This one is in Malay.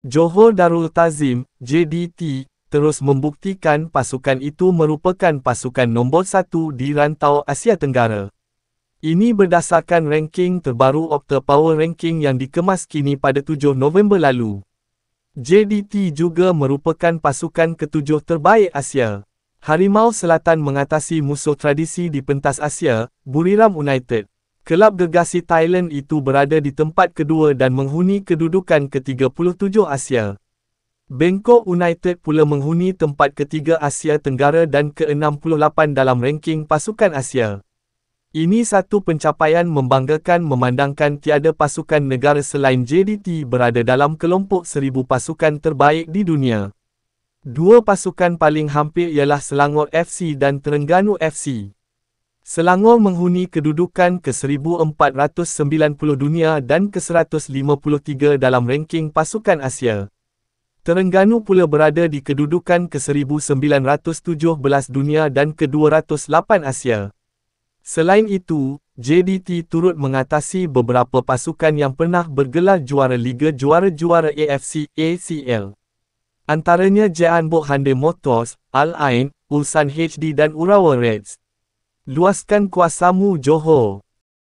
Johor Darul Ta'zim, JDT, terus membuktikan pasukan itu merupakan pasukan nombor 1 di rantau Asia Tenggara. Ini berdasarkan ranking terbaru Opta Power Ranking yang dikemas kini pada 7 November lalu. JDT juga merupakan pasukan ke-7 terbaik Asia. Harimau Selatan mengatasi musuh tradisi di pentas Asia, Buriram United. Kelab gergasi Thailand itu berada di tempat kedua dan menghuni kedudukan ke-37 Asia. Bangkok United pula menghuni tempat ketiga Asia Tenggara dan ke-68 dalam ranking pasukan Asia. Ini satu pencapaian membanggakan memandangkan tiada pasukan negara selain JDT berada dalam kelompok 1000 pasukan terbaik di dunia. Dua pasukan paling hampir ialah Selangor FC dan Terengganu FC. Selangor menghuni kedudukan ke-1490 dunia dan ke-153 dalam ranking pasukan Asia. Terengganu pula berada di kedudukan ke-1917 dunia dan ke-208 Asia. Selain itu, JDT turut mengatasi beberapa pasukan yang pernah bergelar juara Liga Juara-Juara AFC ACL. Antaranya Jeonbuk Hyundai Motors, Al Ain, Ulsan HD dan Urawa Reds. Luaskan kuasamu Johor.